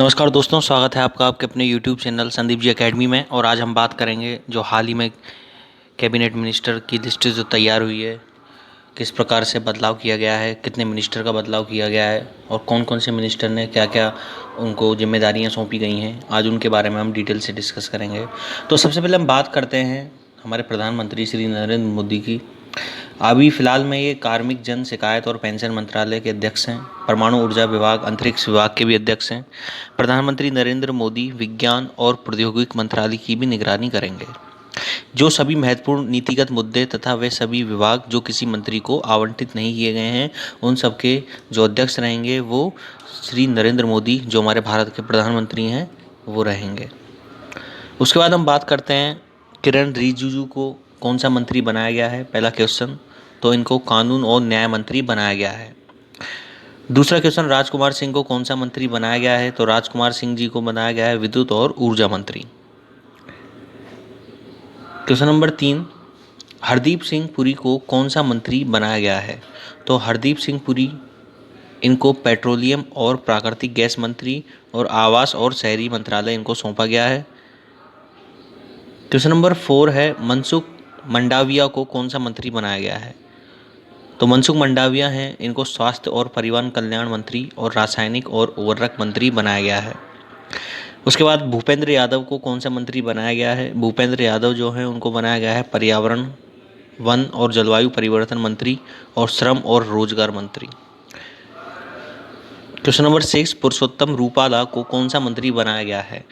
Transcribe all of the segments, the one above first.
नमस्कार दोस्तों, स्वागत है आपका आपके अपने YouTube channel Sandeep ji academy में। और आज हम बात करेंगे जो हाल ही में कैबिनेट मिनिस्टर की लिस्ट जो तैयार हुई है, किस प्रकार से बदलाव किया गया है, कितने मिनिस्टर का बदलाव किया गया है और कौन कौन से मिनिस्टर ने क्या क्या उनको जिम्मेदारियां सौंपी गई हैं, आज उनके बारे में हम डिटेल से डिस्कस करेंगे। तो सबसे पहले हम बात करते हैं हमारे प्रधानमंत्री श्री नरेंद्र मोदी की। अभी फिलहाल में ये कार्मिक जन शिकायत और पेंशन मंत्रालय के अध्यक्ष हैं, परमाणु ऊर्जा विभाग, अंतरिक्ष विभाग के भी अध्यक्ष हैं। प्रधानमंत्री नरेंद्र मोदी विज्ञान और प्रौद्योगिकी मंत्रालय की भी निगरानी करेंगे। जो सभी महत्वपूर्ण नीतिगत मुद्दे तथा वे सभी विभाग जो किसी मंत्री को आवंटित नहीं किए गए हैं, उन सबके जो अध्यक्ष रहेंगे वो श्री नरेंद्र मोदी, जो हमारे भारत के प्रधानमंत्री हैं, वो रहेंगे। उसके बाद हम बात करते हैं किरण रिजिजू को कौन सा मंत्री बनाया गया है। पहला क्वेश्चन, तो इनको कानून और न्याय मंत्री बनाया गया है। दूसरा क्वेश्चन, राजकुमार सिंह को कौन सा मंत्री बनाया गया है। तो राजकुमार सिंह जी को बनाया गया है विद्युत और ऊर्जा मंत्री। क्वेश्चन नंबर 3, हरदीप सिंह पुरी को कौन सा मंत्री बनाया गया है। तो हरदीप सिंह पुरी, इनको पेट्रोलियम और प्राकृतिक गैस मंत्री और आवास और शहरी मंत्रालय इनको सौंपा गया है। क्वेश्चन नंबर 4 है, मनसुख मंडाविया को कौन सा मंत्री बनाया गया है। तो मनसुख मंडाविया हैं, इनको स्वास्थ्य और परिवहन कल्याण मंत्री और रासायनिक और उर्वरक मंत्री बनाया गया है। उसके बाद भूपेंद्र यादव को कौन सा मंत्री बनाया गया है। भूपेंद्र यादव जो है उनको बनाया गया है पर्यावरण, वन और जलवायु परिवर्तन मंत्री और श्रम और रोजगार मंत्री। क्वेश्चन नंबर 6, पुरुषोत्तम रूपाला को कौन सा मंत्री बनाया गया है।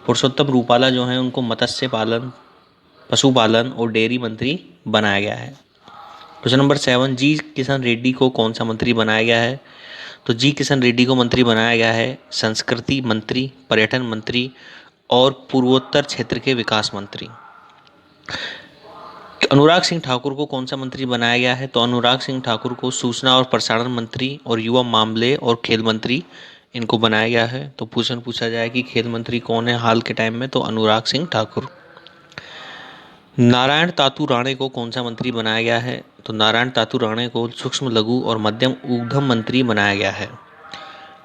पुरुषोत्तम रूपाला जो है उनको मत्स्य पालन, पशुपालन और डेयरी मंत्री बनाया गया है। क्वेश्चन नंबर 7, जी किशन रेड्डी को कौन सा मंत्री बनाया गया है। तो जी किशन रेड्डी को मंत्री बनाया गया है संस्कृति मंत्री, पर्यटन मंत्री और पूर्वोत्तर क्षेत्र के विकास मंत्री। अनुराग सिंह ठाकुर को कौन सा मंत्री बनाया गया है। तो अनुराग सिंह ठाकुर को सूचना और प्रसारण मंत्री और युवा मामले और खेल मंत्री इनको बनाया गया है। तो क्वेश्चन पूछा जाए कि खेल मंत्री कौन है हाल के टाइम में, तो अनुराग सिंह ठाकुर। नारायण तातू राणे को कौन सा मंत्री बनाया गया है। तो नारायण तातू राणे को सूक्ष्म लघु और मध्यम उद्यम मंत्री बनाया गया है।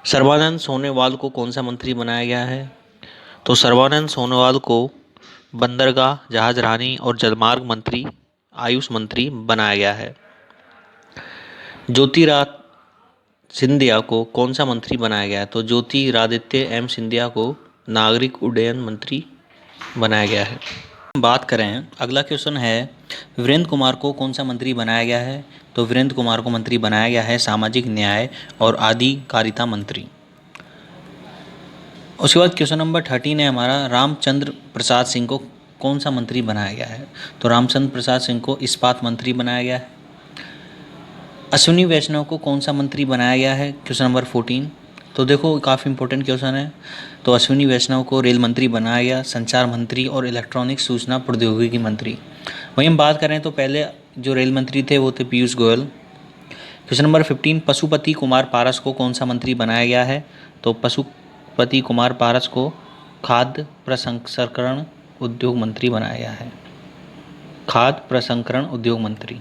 सर्बानंद सोनोवाल को कौन सा मंत्री बनाया गया है। तो सर्बानंद सोनोवाल को बंदरगाह, जहाजरानी और जलमार्ग मंत्री, आयुष मंत्री बनाया गया है। ज्योतिरादित्य सिंधिया को कौन सा मंत्री बनाया गया है। तो ज्योतिरादित्य एम सिंधिया को नागरिक उड्डयन मंत्री बनाया गया है। बात करें, अगला क्वेश्चन है, वीरेंद्र कुमार को कौन सा मंत्री बनाया गया है। तो वीरेंद्र कुमार को मंत्री बनाया गया है सामाजिक न्याय और आधिकारिता मंत्री। उसके बाद क्वेश्चन नंबर 13 है हमारा, रामचंद्र प्रसाद सिंह को कौन सा मंत्री बनाया गया है। तो रामचंद्र प्रसाद सिंह को इस्पात मंत्री बनाया गया है। अश्विनी वैष्णव को कौन सा मंत्री बनाया गया है। क्वेश्चन नंबर 14, तो देखो काफ़ी इंपॉर्टेंट क्वेश्चन है। तो अश्विनी वैष्णव को रेल मंत्री बनाया गया, संचार मंत्री और इलेक्ट्रॉनिक सूचना प्रौद्योगिकी मंत्री। वहीं हम बात करें तो पहले जो रेल मंत्री थे वो थे पीयूष गोयल। क्वेश्चन नंबर 15, पशुपति कुमार पारस को कौन सा मंत्री बनाया गया है। तो पशुपति कुमार पारस को खाद्य प्रसंस्करण उद्योग मंत्री बनाया गया है। खाद्य प्रसंस्करण उद्योग मंत्री।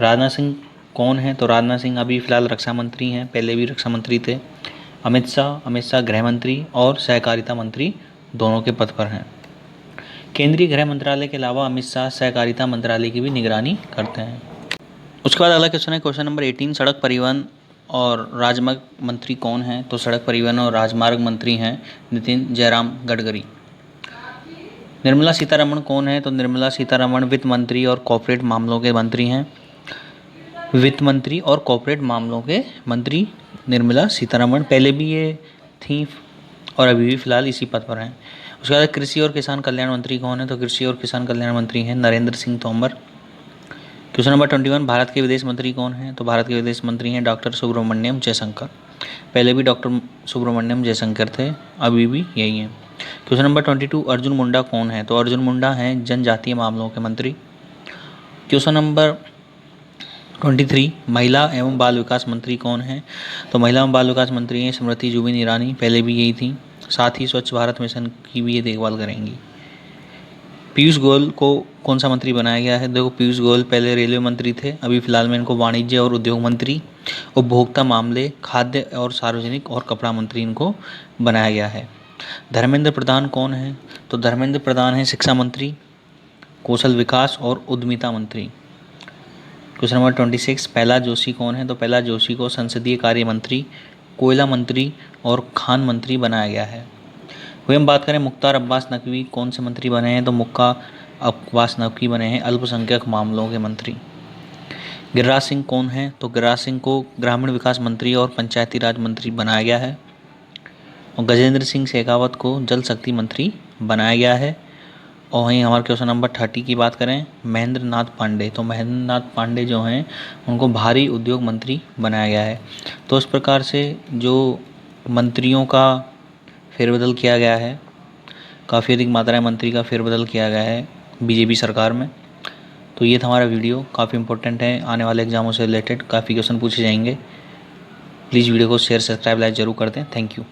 राजनाथ सिंह कौन है। तो राजनाथ सिंह अभी फिलहाल रक्षा मंत्री हैं, पहले भी रक्षा मंत्री थे। अमित शाह गृह मंत्री और सहकारिता मंत्री दोनों के पद पर हैं। केंद्रीय गृह मंत्रालय के अलावा अमित शाह सहकारिता मंत्रालय की भी निगरानी करते हैं। उसके बाद अगला क्वेश्चन है, क्वेश्चन नंबर 18, सड़क परिवहन और राजमार्ग मंत्री कौन है। तो सड़क परिवहन और राजमार्ग मंत्री हैं नितिन जयराम गडकरी। निर्मला सीतारमण कौन है। तो निर्मला सीतारमण वित्त मंत्री और कॉर्पोरेट मामलों के मंत्री हैं। वित्त मंत्री और कॉर्पोरेट मामलों के मंत्री निर्मला सीतारमण पहले भी ये थी और अभी भी फिलहाल इसी पद पर हैं। उसके बाद कृषि और किसान कल्याण मंत्री कौन है। तो कृषि और किसान कल्याण मंत्री हैं नरेंद्र सिंह तोमर। क्वेश्चन नंबर 21, भारत के विदेश मंत्री कौन है। तो भारत के विदेश मंत्री हैं डॉक्टर सुब्रमण्यम जयशंकर। पहले भी डॉक्टर सुब्रमण्यम जयशंकर थे, अभी भी यही हैं। क्वेश्चन नंबर 22, अर्जुन मुंडा कौन है। तो अर्जुन मुंडा हैं जनजातीय मामलों के मंत्री। क्वेश्चन नंबर 23, महिला एवं बाल विकास मंत्री कौन है। तो महिला एवं बाल विकास मंत्री हैं स्मृति जुबिन ईरानी, पहले भी यही थी। साथ ही स्वच्छ भारत मिशन की भी ये देखभाल करेंगी। पीयूष गोयल को कौन सा मंत्री बनाया गया है। देखो पीयूष गोयल पहले रेलवे मंत्री थे, अभी फिलहाल में इनको वाणिज्य और उद्योग मंत्री उपभोक्ता मामले, खाद्य और सार्वजनिक और कपड़ा मंत्री इनको बनाया गया है। धर्मेंद्र प्रधान कौन है? तो धर्मेंद्र प्रधान है शिक्षा मंत्री, कौशल विकास और उद्यमिता मंत्री। क्वेश्चन नंबर 26, प्रहलाद जोशी कौन है? तो प्रहलाद जोशी को संसदीय कार्य मंत्री, कोयला मंत्री और खान मंत्री बनाया गया है। वही हम बात करें मुख्तार अब्बास नकवी कौन से मंत्री बने हैं? तो मुख्तार अब्बास नकवी बने हैं अल्पसंख्यक मामलों के मंत्री। गिरिराज सिंह कौन है? तो गिरिराज सिंह को ग्रामीण विकास मंत्री और पंचायती राज मंत्री बनाया गया है। और गजेंद्र सिंह शेखावत को जल शक्ति मंत्री बनाया गया है। और वहीं हमारे क्वेश्चन नंबर 30 की बात करें महेंद्र नाथ पांडे, तो महेंद्र नाथ पांडे जो हैं उनको भारी उद्योग मंत्री बनाया गया है। तो इस प्रकार से जो मंत्रियों का फेरबदल किया गया है, काफ़ी अधिक मात्रा में मंत्री का फेरबदल किया गया है बीजेपी सरकार में। तो ये था हमारा वीडियो, काफ़ी इंपॉर्टेंट है, आने वाले एग्जामों से रिलेटेड काफ़ी क्वेश्चन पूछे जाएंगे। प्लीज़ वीडियो को शेयर, सब्सक्राइब, लाइक जरूर कर दें। Thank you.